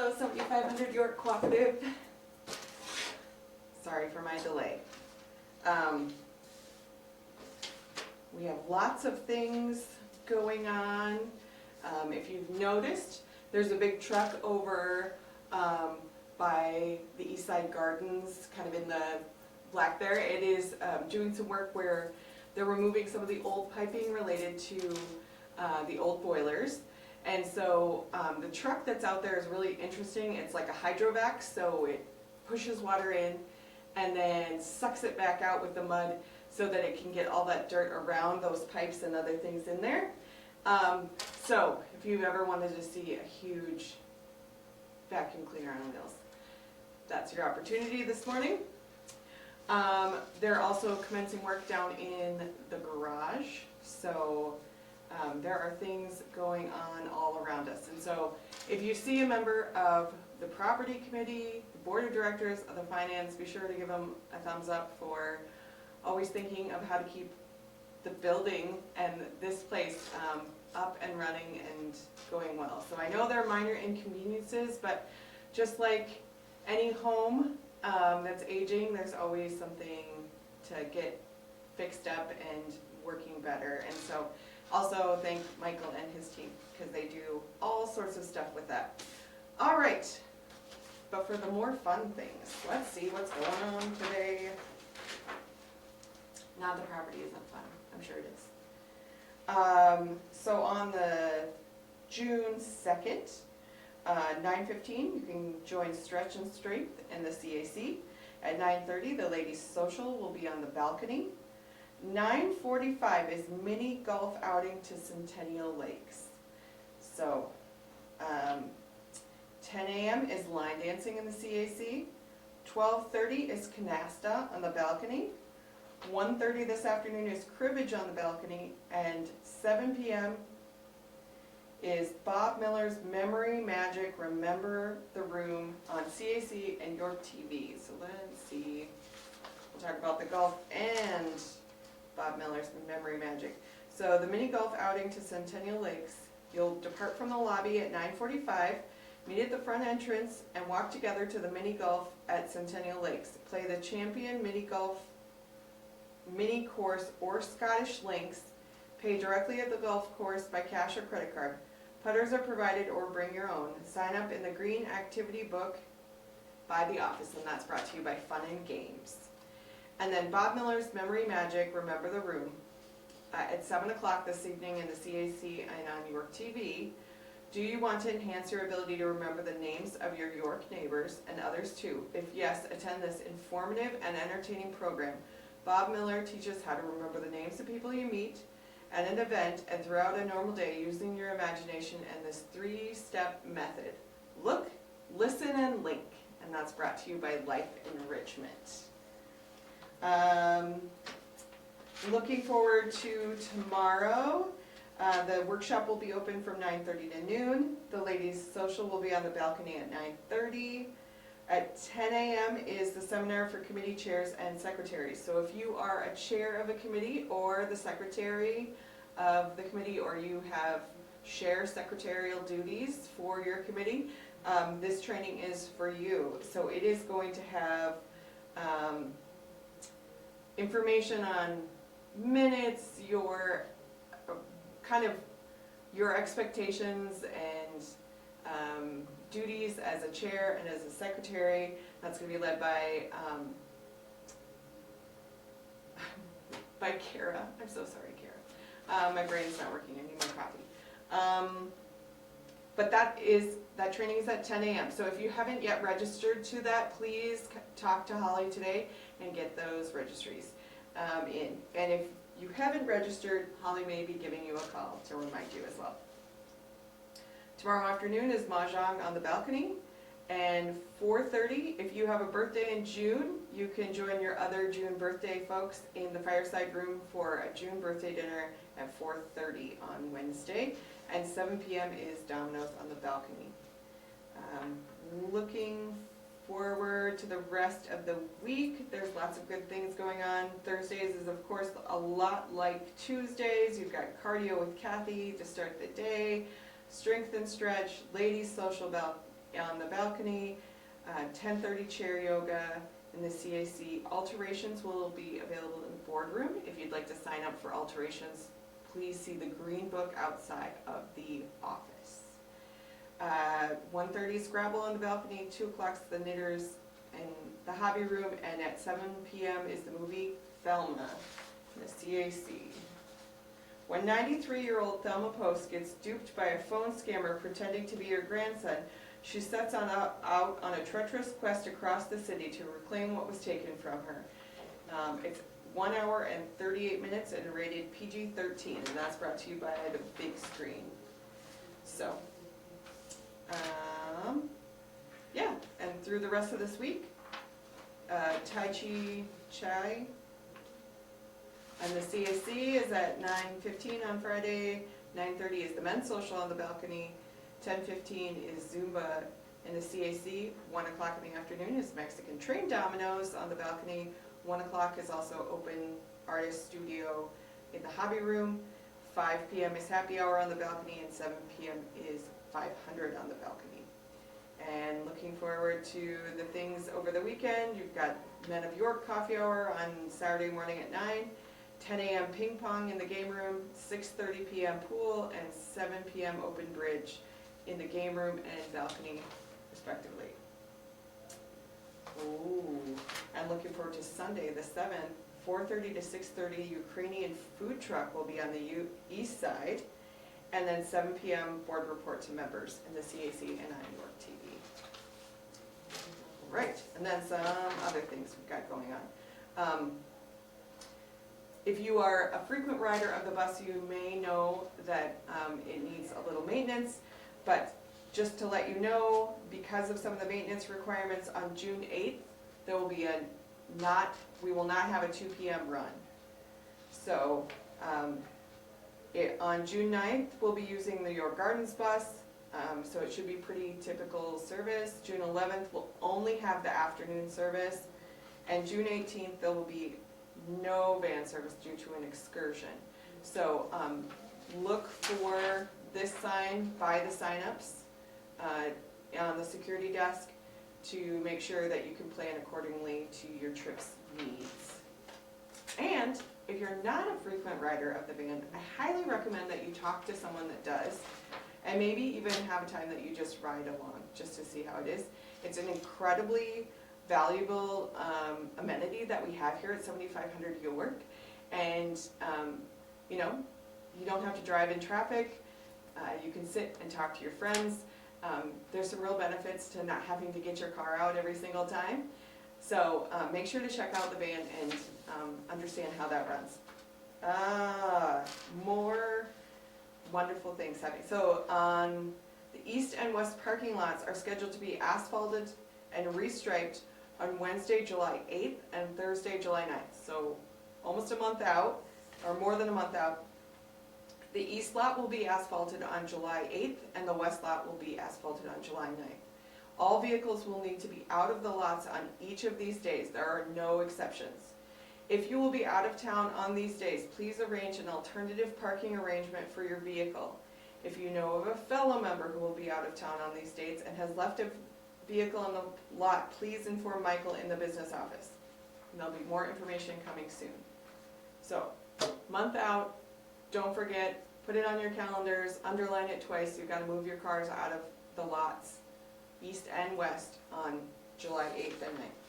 Hello, 7500 York Cooperative. Sorry for my delay. We have lots of things going on. If you've noticed, there's a big truck over by the East Side Gardens, kind of in the black there. It is doing some work where they're removing some of the old piping related to the old boilers. And so the truck that's out there is really interesting. It's like a hydrovac, so it pushes water in and then sucks it back out with the mud so that it can get all that dirt around those pipes and other things in there. So if you've ever wanted to see a huge vacuum cleaner on wheels, that's your opportunity this morning. They're also commencing work down in the garage, so there are things going on all around us. And so if you see a member of the property committee, the board of directors, of the finance, be sure to give them a thumbs up for always thinking of how to keep the building and this place up and running and going well. So I know there are minor inconveniences, but just like any home that's aging, there's always something to get fixed up and working better. And so also thank Michael and his team, because they do all sorts of stuff with that. All right, but for the more fun things, let's see what's going on today. Not the property isn't fun, I'm sure it is. So on the June 2nd, 9:15, you can join Stretch and Strength in the CAC. At 9:30, the ladies' social will be on the balcony. 9:45 is mini golf outing to Centennial Lakes. So 10 a.m. is line dancing in the CAC. 12:30 is canasta on the balcony. 1:30 this afternoon is cribbage on the balcony, and 7 p.m. is Bob Miller's Memory Magic Remember the Room on CAC and York TV. So let's see, we'll talk about the golf and Bob Miller's Memory Magic. So the mini golf outing to Centennial Lakes, you'll depart from the lobby at 9:45, meet at the front entrance, and walk together to the mini golf at Centennial Lakes. Play the champion mini golf mini course or Scottish Links. Pay directly at the golf course by cash or credit card. Putters are provided or bring your own. Sign up in the green activity book by the office, and that's brought to you by Fun and Games. And then Bob Miller's Memory Magic, Remember the Room, at 7 o'clock this evening in the CAC and on York TV. Do you want to enhance your ability to remember the names of your York neighbors and others too? If yes, attend this informative and entertaining program. Bob Miller teaches how to remember the names of people you meet at an event and throughout a normal day using your imagination and this 3-step method. Look, listen, and link. And that's brought to you by Life Enrichment. Looking forward to tomorrow. The workshop will be open from 9:30 to noon. The ladies' social will be on the balcony at 9:30. At 10 a.m. is the seminar for committee chairs and secretaries. So if you are a chair of a committee or the secretary of the committee, or you have share secretarial duties for your committee, this training is for you. So it is going to have information on minutes, your kind of your expectations and duties as a chair and as a secretary. That's going to be led by Kara. I'm so sorry, Kara. My brain's not working. I need more coffee. But that training is at 10 a.m. So if you haven't yet registered to that, please talk to Holly today and get those registries in. And if you haven't registered, Holly may be giving you a call to remind you as well. Tomorrow afternoon is Mahjong on the balcony, and 4:30, if you have a birthday in June, you can join your other June birthday folks in the fireside room for a June birthday dinner at 4:30 on Wednesday, and 7 p.m. is Domino's on the balcony. Looking forward to the rest of the week. There's lots of good things going on. Thursdays is of course a lot like Tuesdays. You've got cardio with Kathy to start the day, strength and stretch, ladies social on the balcony, 10:30 chair yoga in the CAC. Alterations will be available in the boardroom. If you'd like to sign up for alterations, please see the green book outside of the office. 1:30 Scrabble on the balcony, 2 o'clock the knitters in the hobby room, and at 7 p.m. is the movie Thelma in the CAC. When 93-year-old Thelma Post gets duped by a phone scammer pretending to be her grandson, she sets out on a treacherous quest across the city to reclaim what was taken from her. It's 1 hour and 38 minutes and rated PG-13, and that's brought to you by the big screen. So, yeah, and through the rest of this week, Tai Chi Chai and the CAC is at 9:15 on Friday, 9:30 is the men's social on the balcony, 10:15 is Zumba in the CAC, 1 o'clock in the afternoon is Mexican Train Dominoes on the balcony, 1 o'clock is also Open Artist Studio in the hobby room, 5 p.m. is happy hour on the balcony, and 7 p.m. is 500 on the balcony. And looking forward to the things over the weekend, you've got Men of York coffee hour on Saturday morning at 9, 10 a.m. ping pong in the game room, 6:30 p.m. pool, and 7 p.m. open bridge in the game room and balcony, respectively. Ooh, and looking forward to Sunday, the 7th, 4:30 to 6:30, Ukrainian food truck will be on the east side, and then 7 p.m. board report to members in the CAC and on York TV. Right, and then some other things we've got going on. If you are a frequent rider of the bus, you may know that it needs a little maintenance, but just to let you know, because of some of the maintenance requirements, on June 8th, there will be we will not have a 2 p.m. run. So on June 9th, we'll be using the York Gardens bus, so it should be pretty typical service. June 11th, we'll only have the afternoon service, and June 18th, there will be no van service due to an excursion. So look for this sign by the signups on the security desk to make sure that you can plan accordingly to your trip's needs. And if you're not a frequent rider of the van, I highly recommend that you talk to someone that does, and maybe even have a time that you just ride along just to see how it is. It's an incredibly valuable amenity that we have here at 7500 York, and you know, you don't have to drive in traffic. You can sit and talk to your friends. There's some real benefits to not having to get your car out every single time. So make sure to check out the van and understand how that runs. More wonderful things happening. So on the east and west parking lots are scheduled to be asphalted and restriped on Wednesday, July 8th and Thursday, July 9th. So almost a month out, or more than a month out. The east lot will be asphalted on July 8th and the west lot will be asphalted on July 9th. All vehicles will need to be out of the lots on each of these days. There are no exceptions. If you will be out of town on these days, please arrange an alternative parking arrangement for your vehicle. If you know of a fellow member who will be out of town on these dates and has left a vehicle in the lot, please inform Michael in the business office. And there'll be more information coming soon. So, month out, don't forget, put it on your calendars, underline it twice. You've got to move your cars out of the lots, east and west, on July 8th and 9th.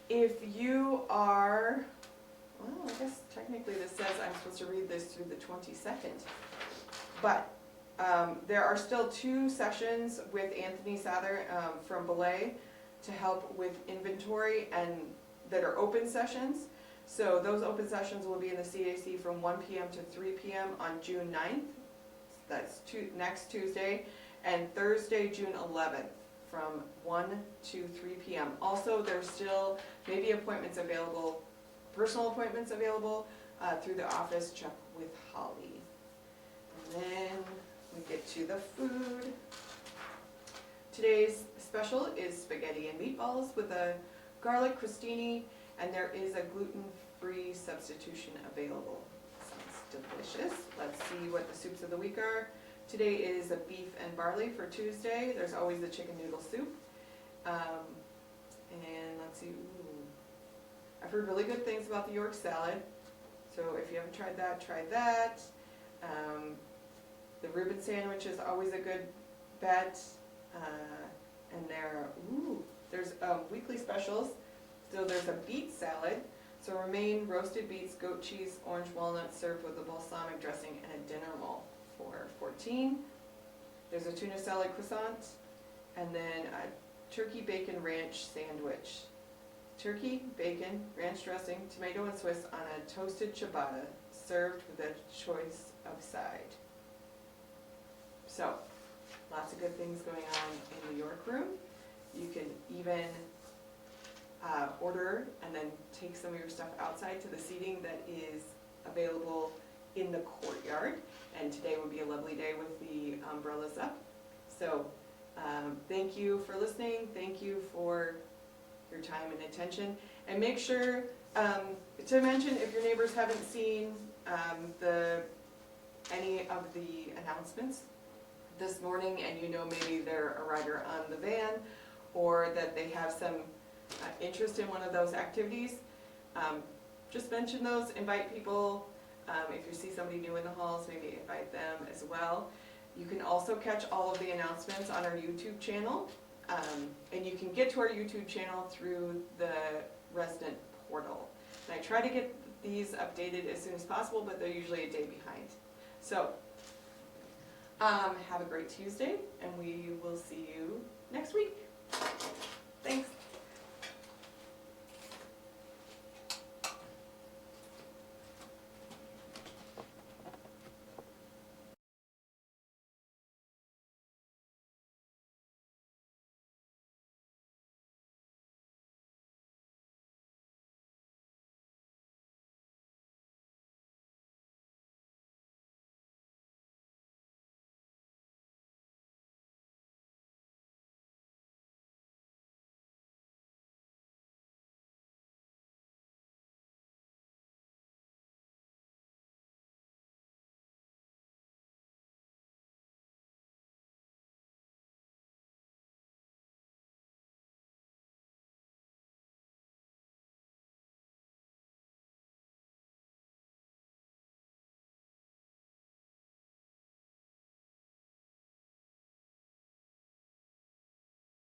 If you are, well, I guess technically this says I'm supposed to read this through the 22nd, but there are still 2 sessions with Anthony Sather from Belay to help with inventory, and that are open sessions. So those open sessions will be in the CAC from 1 p.m. to 3 p.m. on June 9th. That's next Tuesday, and Thursday, June 11th from 1 to 3 p.m. Also, there's still maybe appointments available, personal appointments available through the office. Check with Holly. And then we get to the food. Today's special is spaghetti and meatballs with a garlic crostini, and there is a gluten-free substitution available. Sounds delicious. Let's see what the soups of the week are. Today is a beef and barley for Tuesday. There's always the chicken noodle soup. And let's see, I've heard really good things about the York salad. So if you haven't tried that, try that. The Reuben sandwich is always a good bet. And there's weekly specials. So there's a beet salad. So romaine, roasted beets, goat cheese, orange walnuts served with a balsamic dressing and a dinner roll for $14. There's a tuna salad croissant, and then a turkey bacon ranch sandwich. Turkey, bacon, ranch dressing, tomato and Swiss on a toasted ciabatta, served with a choice of side. So, lots of good things going on in the York Room. You can even order and then take some of your stuff outside to the seating that is available in the courtyard. And today would be a lovely day with the umbrellas up. So thank you for listening. Thank you for your time and attention. And make sure to mention, if your neighbors haven't seen any of the announcements this morning, and you know maybe they're a rider on the van, or that they have some interest in one of those activities, just mention those, invite people. If you see somebody new in the halls, maybe invite them as well. You can also catch all of the announcements on our YouTube channel, and you can get to our YouTube channel through the resident portal. And I try to get these updated as soon as possible, but they're usually a day behind. So have a great Tuesday, and we will see you next week.